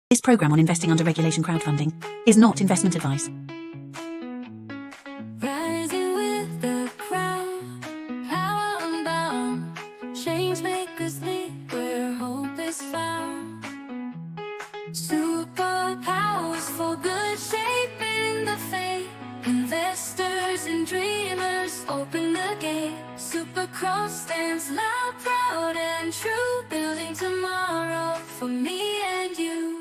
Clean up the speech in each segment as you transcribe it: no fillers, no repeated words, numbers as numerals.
This program on investing under regulation crowdfunding is not investment advice. Rising with the crowd, power unbound, change makers lead where hope is found. Superpowers for good, shaping the fate. Investors and dreamers open the gate. Supercross stands loud, proud and true, building tomorrow for me and you.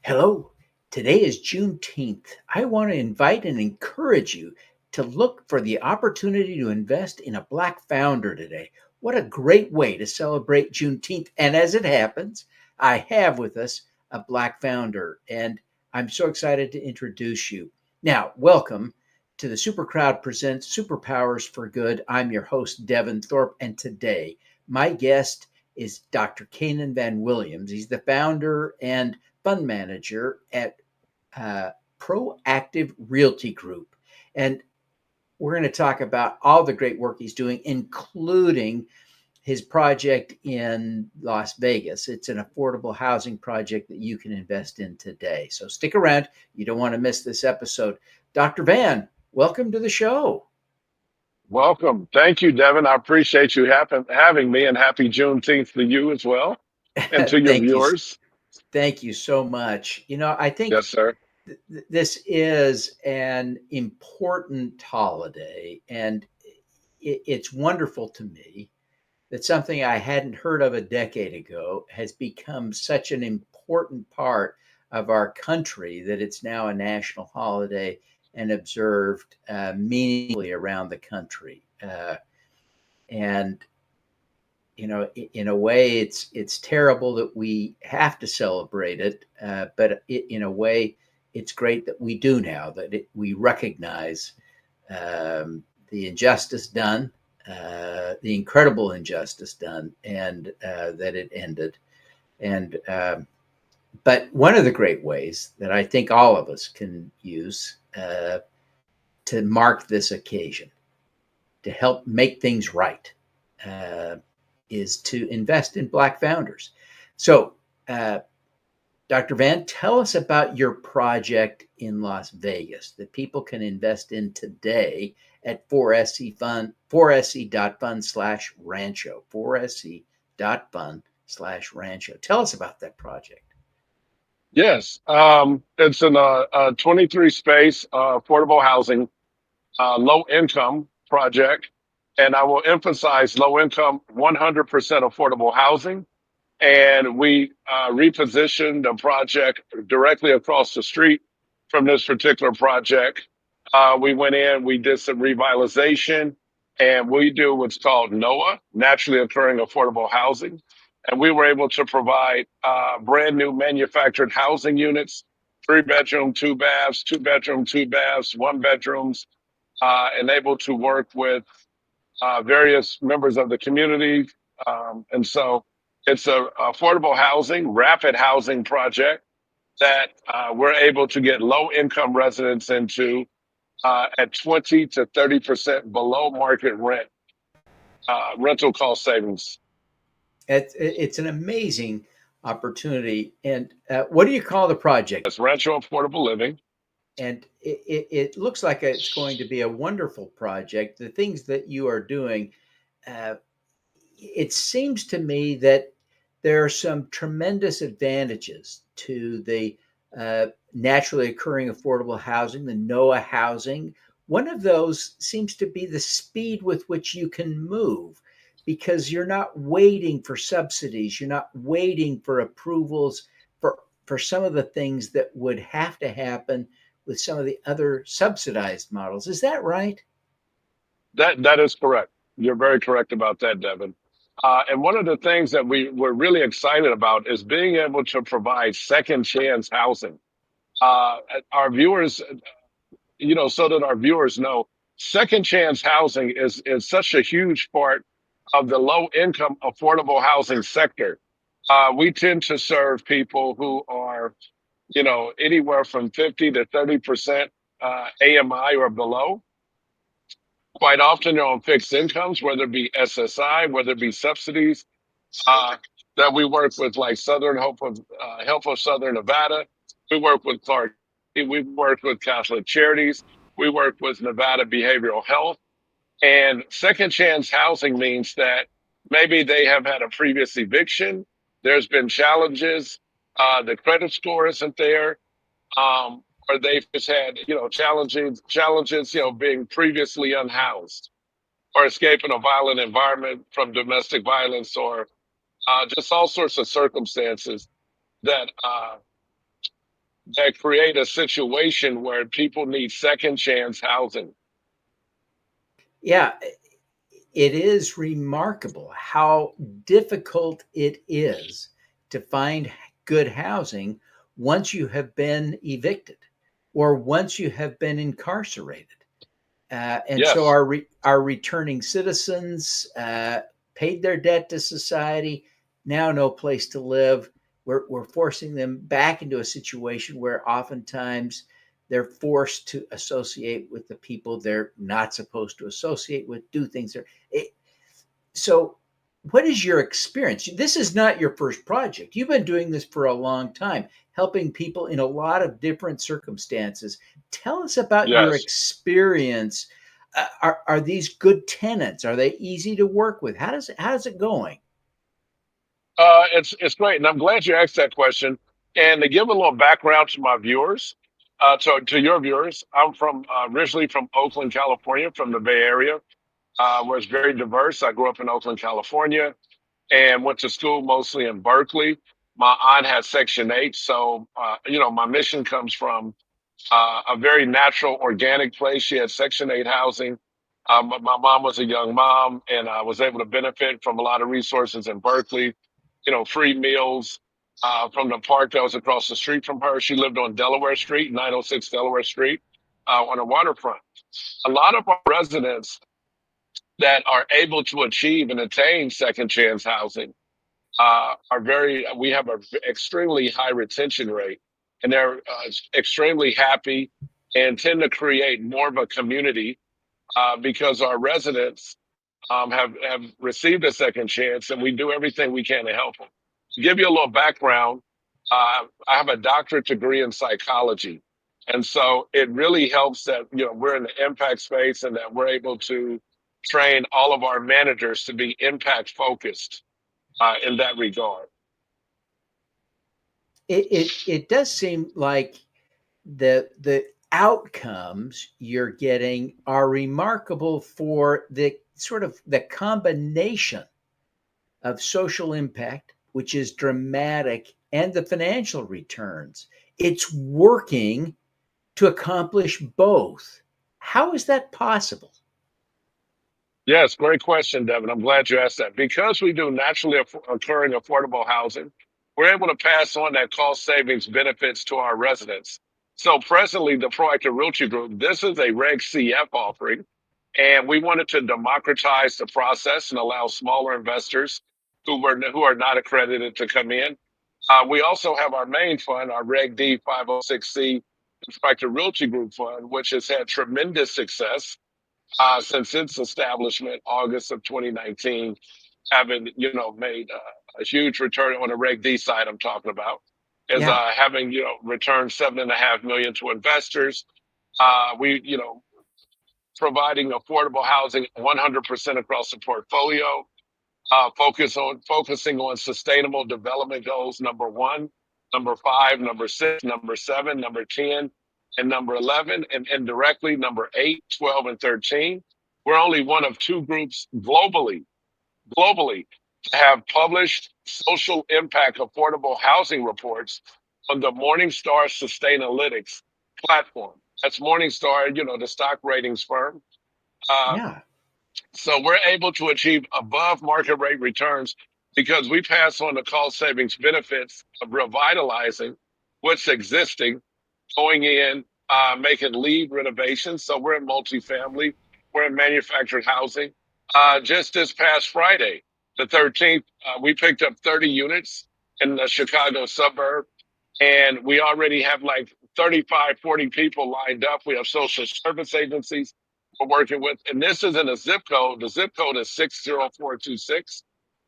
Hello, today is Juneteenth. I want to invite and encourage you to look for the opportunity to invest in a Black founder today. What a great way to celebrate Juneteenth. And as it happens, I have with us a Black founder, and I'm so excited to introduce you. Now, welcome to the Super Crowd Presents Superpowers for Good. I'm your host, Devin Thorpe, and today my guest is Dr. Canaan Van Williams. He's the founder and fund manager at Proactive Realty Group. And we're going to talk about all the great work he's doing, including his project in Las Vegas. It's an affordable housing project that you can invest in today. So stick around. You don't want to miss this episode. Dr. Van, welcome to the show. Welcome. Thank you, Devin. I appreciate you having me, and happy Juneteenth to you as well and to your Thank you. viewers. Thank you so much. You know, I think Yes, sir. this is an important holiday, and it's wonderful to me that something I hadn't heard of a decade ago has become such an important part of our country that it's now a national holiday and observed meaningfully around the country. And you know, in a way, it's terrible that we have to celebrate it, but in a way, it's great that we do now. That we recognize the injustice done, the incredible injustice done, and that it ended. And but one of the great ways that I think all of us can use to mark this occasion, to help make things right, is to invest in Black founders. So, Dr. Van, tell us about your project in Las Vegas that people can invest in today at 4se.fund/rancho, 4se.fund/rancho. Tell us about that project. Yes, it's an 23 space affordable housing, low income project. And I will emphasize low income, 100% affordable housing. And we repositioned the project directly across the street from this particular project. We went in, we did some revitalization, and we do what's called NOAA, naturally occurring affordable housing. And we were able to provide brand new manufactured housing units, 3-bedroom, 2 baths, 2-bedroom, 2 baths, 1 bedrooms, and able to work with various members of the community. And so it's a affordable housing, rapid housing project that we're able to get low income residents into at 20 to 30% below market rent, rental cost savings. It's an amazing opportunity. And what do you call the project? It's Rancho Affordable Living. And it looks like it's going to be a wonderful project. The things that you are doing, it seems to me that there are some tremendous advantages to the naturally occurring affordable housing, the NOAA housing. One of those seems to be the speed with which you can move, because you're not waiting for subsidies, you're not waiting for approvals for some of the things that would have to happen with some of the other subsidized models. Is that right? That is correct. You're very correct about that, Devin. And one of the things that we're really excited about is being able to provide second chance housing. Our viewers, so that our viewers know, second chance housing is such a huge part of the low income affordable housing sector. We tend to serve people who are, anywhere from 50 to 30% AMI or below. Quite often they're on fixed incomes, whether it be SSI, whether it be subsidies. that we work with, like Southern Help of Southern Nevada. We work with Clark. We work with Catholic Charities. We work with Nevada Behavioral Health. And second chance housing means that maybe they have had a previous eviction. There's been challenges. The credit score isn't there. Or they've just had, challenges, being previously unhoused or escaping a violent environment from domestic violence or just all sorts of circumstances that that create a situation where people need second chance housing. Yeah, it is remarkable how difficult it is to find good housing once you have been evicted or once you have been incarcerated. And so Yes, our returning citizens paid their debt to society. Now, no place to live. We're forcing them back into a situation where oftentimes they're forced to associate with the people they're not supposed to associate with, do things there. So, what is your experience? This is not your first project. You've been doing this for a long time, helping people in a lot of different circumstances. Tell us about your yes. experience. Are these good tenants? Are they easy to work with? How's it going? It's great, and I'm glad you asked that question. And to give a little background to my viewers, to your viewers, I'm from originally from Oakland, California, from the Bay Area, where it's very diverse. I grew up in Oakland, California, and went to school mostly in Berkeley. My aunt had Section 8, so my mission comes from a very natural, organic place. She had Section 8 housing. But my mom was a young mom, and I was able to benefit from a lot of resources in Berkeley. Free meals from the park that was across the street from her. She lived on Delaware Street, 906 Delaware Street, on the waterfront. A lot of our residents that are able to achieve and attain second chance housing we have an extremely high retention rate, and they're extremely happy and tend to create more of a community because our residents have received a second chance, and we do everything we can to help them. To give you a little background, I have a doctorate degree in psychology, and so it really helps that we're in the impact space and that we're able to train all of our managers to be impact focused in that regard. It does seem like the outcomes you're getting are remarkable for the sort of the combination of social impact, which is dramatic, and the financial returns. It's working to accomplish both. How is that possible? Yes, great question, Devin. I'm glad you asked that. Because we do naturally occurring affordable housing, we're able to pass on that cost savings benefits to our residents. So presently, the Proactive Realty Group, this is a Reg CF offering, and we wanted to democratize the process and allow smaller investors who are not accredited to come in. We also have our main fund, our Reg D 506C Proactive Realty Group Fund, which has had tremendous success since its establishment, August of 2019, having made a huge return on the Reg D side. I'm talking about is Yeah. having returned 7.5 million to investors. We providing affordable housing 100% across the portfolio. Focusing on sustainable development goals. Number one, number five, number six, number seven, number 10, and number 11, and indirectly number 8, 12, and 13. We're only one of two groups globally to have published social impact affordable housing reports on the Morningstar Sustainalytics platform. That's Morningstar, the stock ratings firm. Uh, Yeah. so we're able to achieve above market rate returns because we pass on the cost savings benefits of revitalizing what's existing, going in, making lead renovations. So we're in multifamily, we're in manufactured housing. Just this past Friday, the 13th, we picked up 30 units in the Chicago suburb, and we already have like 35, 40 people lined up. We have social service agencies we're working with, and this is in a zip code. The zip code is 60426,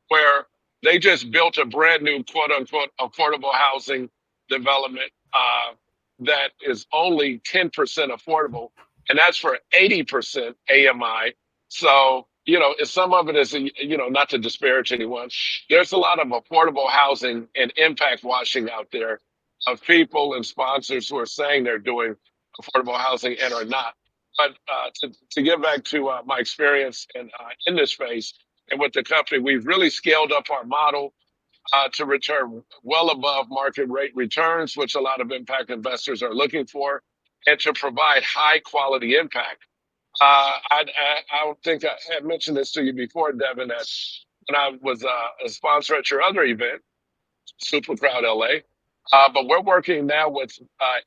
where They just built a brand new quote unquote affordable housing development that is only 10% affordable, and that's for 80% AMI. So, some of it is, not to disparage anyone, there's a lot of affordable housing and impact washing out there of people and sponsors who are saying they're doing affordable housing and are not. But to get back to my experience in this space and with the company, we've really scaled up our model to return well above market rate returns, which a lot of impact investors are looking for, and to provide high quality impact. I don't think I had mentioned this to you before, Devin, that when I was a sponsor at your other event, Super Crowd LA, but we're working now with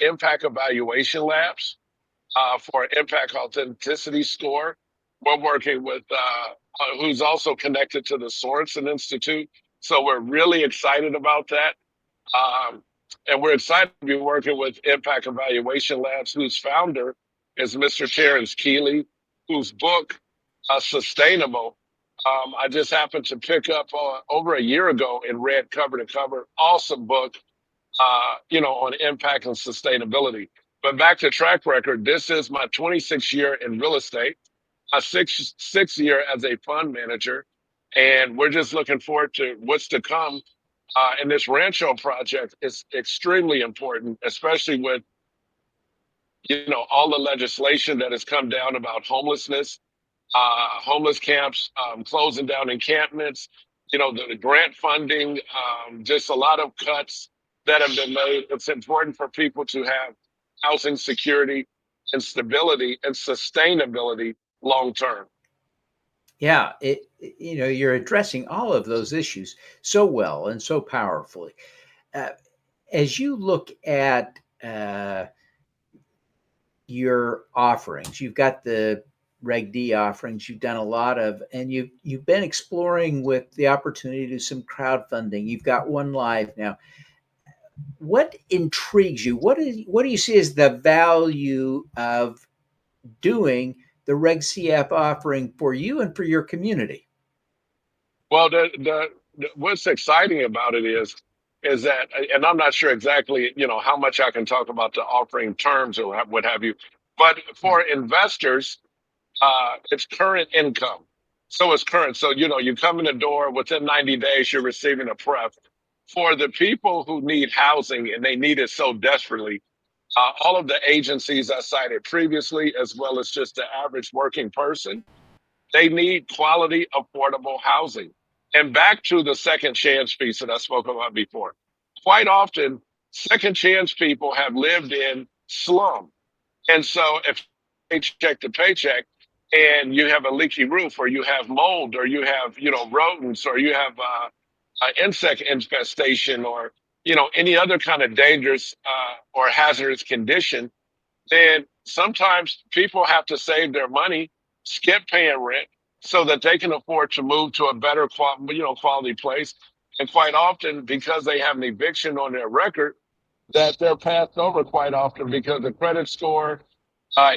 impact evaluation labs for impact authenticity score. We're working with who's also connected to the Sorensen Institute. So we're really excited about that. Um, and we're excited to be working with Impact Evaluation Labs, whose founder is Mr. Terrence Keeley, whose book, Sustainable, I just happened to pick up over a year ago and read cover to cover. Awesome book, on impact and sustainability. But back to track record, this is my 26th year in real estate, my sixth year as a fund manager, and we're just looking forward to what's to come. And this Rancho project is extremely important, especially with all the legislation that has come down about homelessness, homeless camps, closing down encampments, the grant funding, just a lot of cuts that have been made. It's important for people to have housing security and stability and sustainability long term. Yeah, you're addressing all of those issues so well and so powerfully. Uh, as you look at your offerings, you've got the Reg D offerings. You've done a lot of, and you've been exploring with the opportunity to do some crowdfunding. You've got one live now. What intrigues you? What do you see as the value of doing the Reg CF offering for you and for your community? Well, what's exciting about it is that, and I'm not sure exactly, how much I can talk about the offering terms or what have you, but for investors, it's current income. So it's current. So, you come in the door within 90 days, you're receiving a pref. For the people who need housing and they need it so desperately, all of the agencies I cited previously, as well as just the average working person, they need quality, affordable housing. And back to the second chance piece that I spoke about before. Quite often, second chance people have lived in slum. And so if paycheck to paycheck and you have a leaky roof or you have mold or you have, rodents or you have insect infestation or, any other kind of dangerous or hazardous condition, then sometimes people have to save their money, skip paying rent, so that they can afford to move to a better quality place. And quite often, because they have an eviction on their record, that they're passed over quite often because the credit score,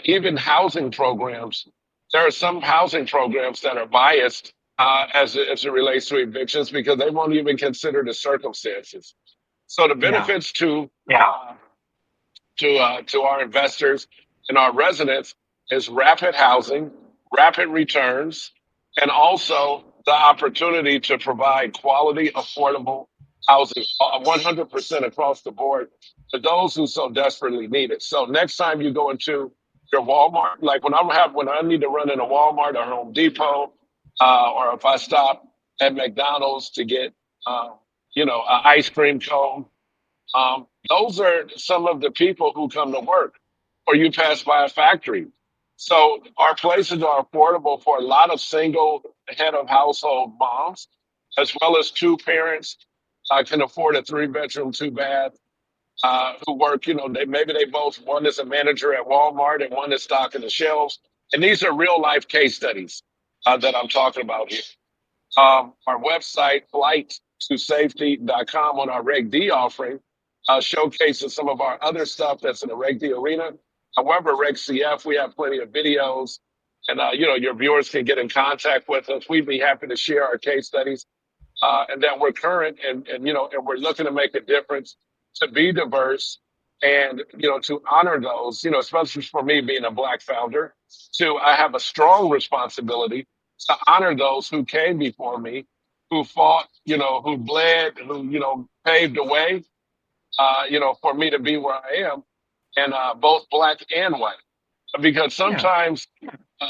even housing programs. There are some housing programs that are biased as it relates to evictions because they won't even consider the circumstances. So the Yeah. benefits to our investors and our residents is rapid housing, rapid returns, and also the opportunity to provide quality, affordable housing 100% across the board to those who so desperately need it. So next time you go into your Walmart, like when I need to run in a Walmart or Home Depot, or if I stop at McDonald's to get, an ice cream cone, those are some of the people who come to work, or you pass by a factory. So our places are affordable for a lot of single head of household moms, as well as two parents can afford a 3 bedroom, 2 bath, who work, maybe they both, one is a manager at Walmart and one is stocking the shelves. And these are real life case studies that I'm talking about here. Our website, flight2safety.com, on our Reg D offering, showcases some of our other stuff that's in the Reg D arena. However, Reg CF, we have plenty of videos, and your viewers can get in contact with us. We'd be happy to share our case studies. and that we're current and we're looking to make a difference, to be diverse, and to honor those, especially for me being a Black founder, I have a strong responsibility to honor those who came before me, who fought, who bled, who paved the way, for me to be where I am, and both Black and white, because Yeah. sometimes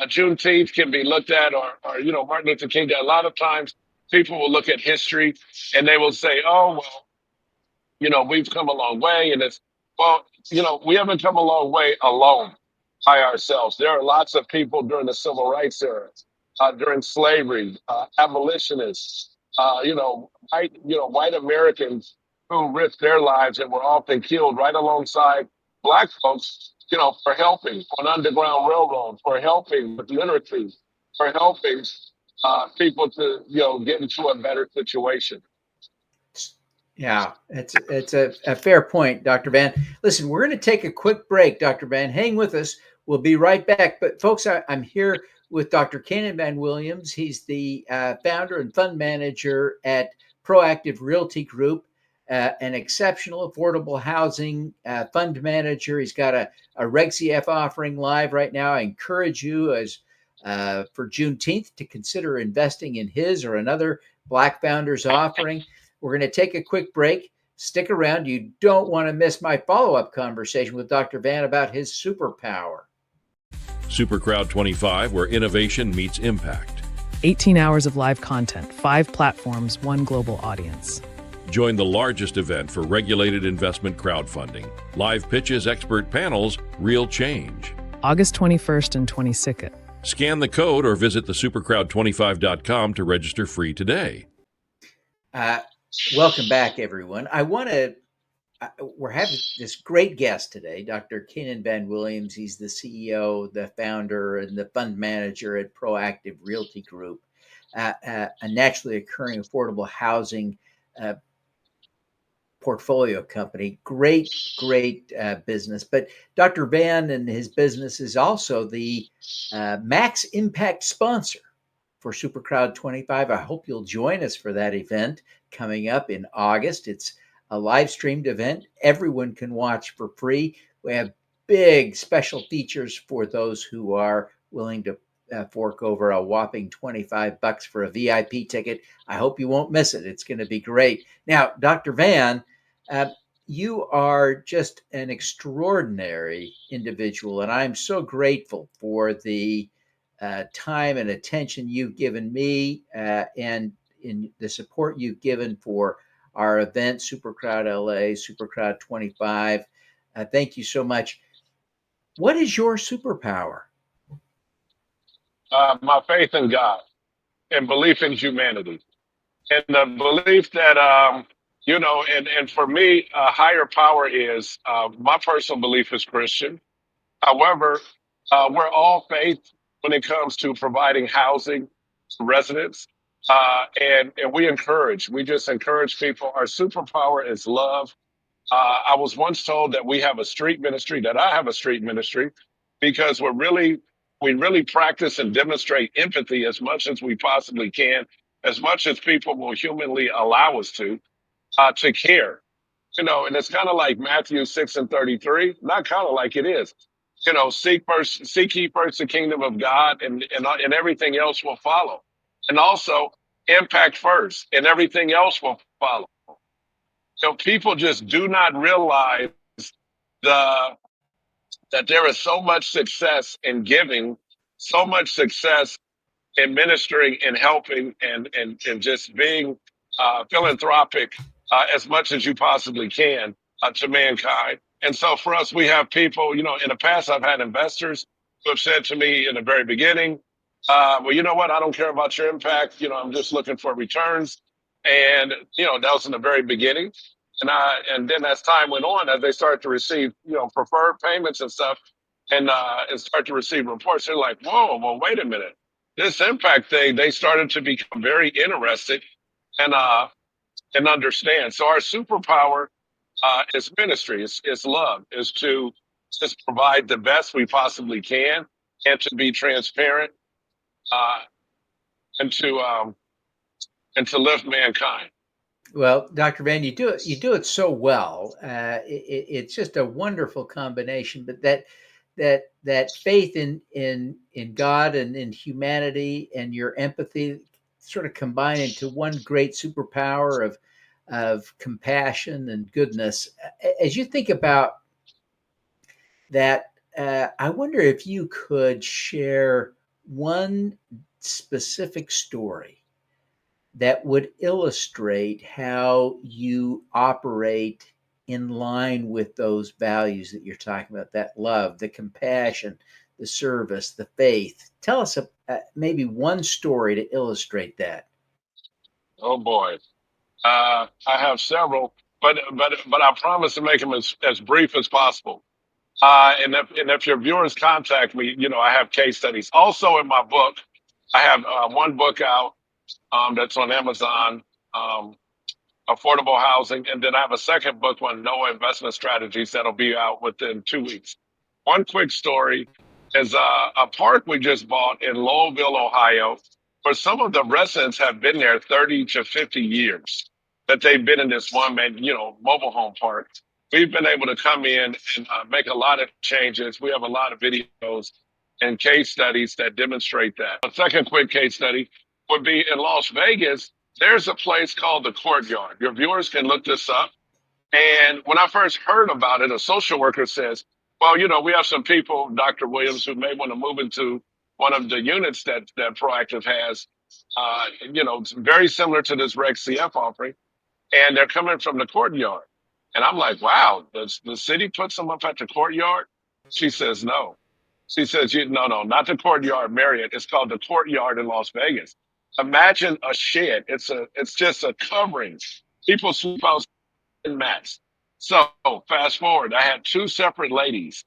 Juneteenth can be looked at, or Martin Luther King Day. A lot of times, people will look at history and they will say, "Oh, well, we've come a long way," and it's well, we haven't come a long way alone by ourselves. There are lots of people during the civil rights era, during slavery, abolitionists, white Americans who risked their lives and were often killed right alongside Black folks, for helping on Underground Railroad, for helping with literacy, for helping people to, get into a better situation. Yeah, it's a fair point, Dr. Van. Listen, we're going to take a quick break, Dr. Van. Hang with us. We'll be right back. But folks, I'm here with Dr. Canaan Van Williams. He's the founder and fund manager at Proactive Realty Group, an exceptional affordable housing fund manager. He's got a Reg CF offering live right now. I encourage you, as for Juneteenth, to consider investing in his or another Black founders offering. We're going to take a quick break. Stick around. You don't want to miss my follow-up conversation with Dr. Van about his superpower. Supercrowd 25, where innovation meets impact. 18 hours of live content, 5 platforms, 1 global audience. Join the largest event for regulated investment crowdfunding. Live pitches, expert panels, real change. August 21st and 22nd. Scan the code or visit thesupercrowd25.com to register free today. Welcome back, everyone. We're having this great guest today, Dr. Canaan Van Williams. He's the CEO, the founder, and the fund manager at Proactive Realty Group, a naturally occurring affordable housing portfolio company. Great business. But Dr. Van and his business is also the Max Impact sponsor for Supercrowd 25. I hope you'll join us for that event coming up in August. It's a live streamed event. Everyone can watch for free. We have big special features for those who are willing to fork over a whopping $25 for a VIP ticket. I hope you won't miss it. It's going to be great. Now, Dr. Van, you are just an extraordinary individual, and I'm so grateful for the time and attention you've given me and in the support you've given for our event, Supercrowd LA, Supercrowd 25. Thank you so much. What is your superpower? My faith in God and belief in humanity, and the belief that and for me, a higher power is my personal belief is Christian. However, we're all faith when it comes to providing housing to residents, and we just encourage people. Our superpower is love. I was once told that we have a street ministry, that I have a street ministry, because we really practice and demonstrate empathy as much as we possibly can, as much as people will humanly allow us to care. And it's kind of like Matthew 6:33, not kind of like it is. Seek ye first the kingdom of God, and everything else will follow. And also impact first, and everything else will follow. So people just do not realize the that there is so much success in giving, so much success in ministering and helping, and just being philanthropic as much as you possibly can to mankind. And so for us, we have people, in the past, I've had investors who have said to me in the very beginning, well, you know what? I don't care about your impact. I'm just looking for returns. And, that was in the very beginning. And then as time went on, as they started to receive, preferred payments and stuff, and start to receive reports, they're like, whoa, well, wait a minute. This impact thing, they started to become very interested and understand. So our superpower is ministry, is love, is to just provide the best we possibly can, and to be transparent, and and to lift mankind. Well, Dr. Van, you do it so well. It's just a wonderful combination. But that faith in God and in humanity and your empathy sort of combine into one great superpower of compassion and goodness. As you think about that, I wonder if you could share one specific story that would illustrate how you operate in line with those values that you're talking about, that love, the compassion, the service, the faith. Tell us maybe one story to illustrate that. Oh boy, I have several, but I promise to make them as brief as possible. And if your viewers contact me, I have case studies. Also in my book, I have one book out that's on Amazon, um, affordable housing, and then I have a second book on no investment strategies that'll be out within 2 weeks. One quick story is a park we just bought in Lowellville, Ohio, where some of the residents have been there 30 to 50 years that they've been in this one man, mobile home park. We've been able to come in and make a lot of changes. We have a lot of videos and case studies that demonstrate that. A second quick case study would be in Las Vegas. There's a place called the Courtyard. Your viewers can look this up. And when I first heard about it, a social worker says, well, we have some people, Dr. Williams, who may want to move into one of the units that Proactive has, it's very similar to this Reg CF offering, and they're coming from the Courtyard. And I'm like, wow, does the city puts them up at the Courtyard? She says, no. She says, no, not the Courtyard Marriott. It's called the Courtyard in Las Vegas. Imagine a shed. It's just a covering. People sleep outside in mats. So fast forward, I had two separate ladies,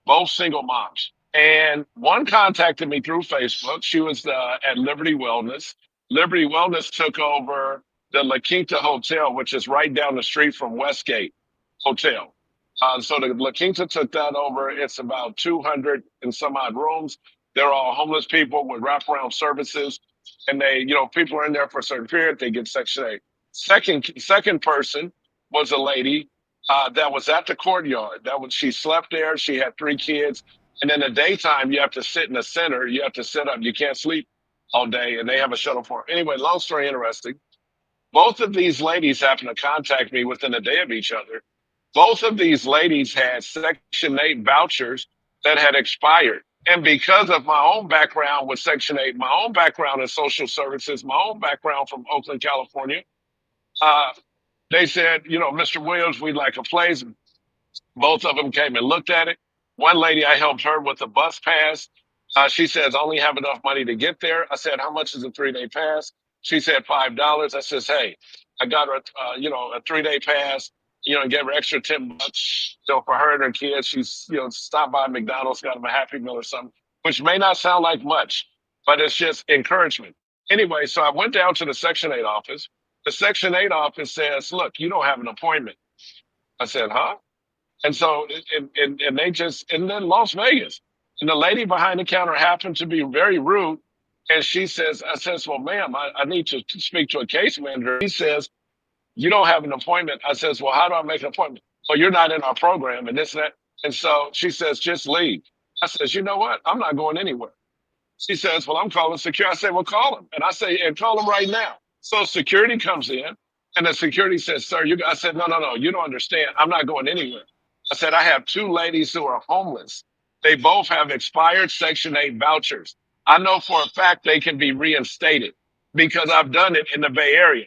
both single moms. And one contacted me through Facebook. She was at Liberty Wellness. Liberty Wellness took over the La Quinta Hotel, which is right down the street from Westgate Hotel. So the La Quinta took that over. It's about 200 and some odd rooms. They're all homeless people with wraparound services. And people are in there for a certain period. They get Section 8. Second person was a lady that was at the Courtyard. She slept there. She had three kids. And in the daytime, you have to sit in the center. You have to sit up. You can't sleep all day. And they have a shuttle for them. Anyway, long story interesting. Both of these ladies happened to contact me within a day of each other. Both of these ladies had Section 8 vouchers that had expired. And because of my own background with Section 8, my own background in social services, my own background from Oakland, California, uh, they said, Mr. Williams, we'd like a place. Both of them came and looked at it. One lady, I helped her with the bus pass. She says, I only have enough money to get there. I said, how much is a 3-day pass? She said, $5. I says, hey, I got her, a 3-day pass, and gave her extra $10. So for her and her kids, she's, stopped by McDonald's, got them a Happy Meal or something, which may not sound like much, but it's just encouragement. Anyway, so I went down to the Section 8 office. The Section 8 office says, look, you don't have an appointment. I said, huh? And so, and they just, and then Las Vegas. And the lady behind the counter happened to be very rude. And she says, I says, well, ma'am, I need to speak to a case manager. He says, you don't have an appointment. I says, well, how do I make an appointment? Well, you're not in our program and this and that. And so she says, just leave. I says, you know what? I'm not going anywhere. She says, well, I'm calling security. I say, well, call him. And I say, and call him right now. So security comes in and the security says, sir, I said, no, you don't understand. I'm not going anywhere. I said, I have two ladies who are homeless. They both have expired Section 8 vouchers. I know for a fact they can be reinstated because I've done it in the Bay Area,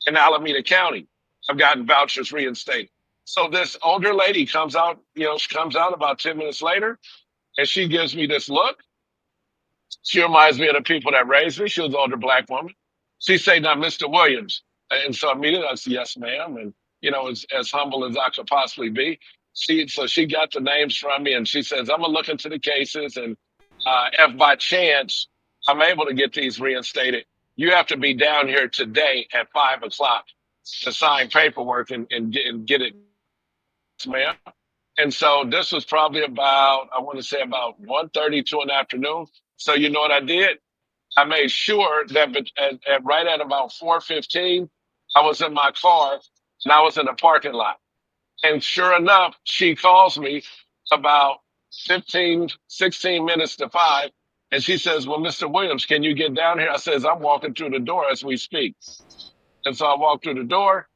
in Alameda County. I've gotten vouchers reinstated. So this older lady comes out, she comes out about 10 minutes later and she gives me this look. She reminds me of the people that raised me. She was an older black woman. She said, now, Mr. Williams. And so immediately I said, yes, ma'am. And, as humble as I could possibly be. So she got the names from me and she says, I'm going to look into the cases. And if by chance I'm able to get these reinstated, you have to be down here today at 5 o'clock to sign paperwork and get it, ma'am. And so this was probably about, I want to say about 1:32 in the afternoon. So you know what I did? I made sure that right at about 4:15, I was in my car and I was in the parking lot. And sure enough, she calls me about 15, 16 minutes to 5. And she says, well, Mr. Williams, can you get down here? I says, I'm walking through the door as we speak. And so I walked through the door.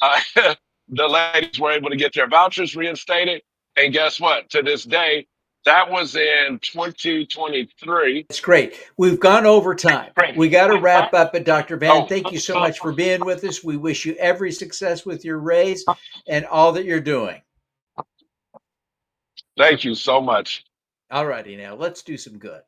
Uh, the ladies were able to get their vouchers reinstated. And guess what? To this day, that was in 2023. It's great. We've gone over time. We got to wrap up. But Dr. Van, Oh, thank you so much for being with us. We wish you every success with your raise and all that you're doing. thank you so much. All righty, now let's do some good.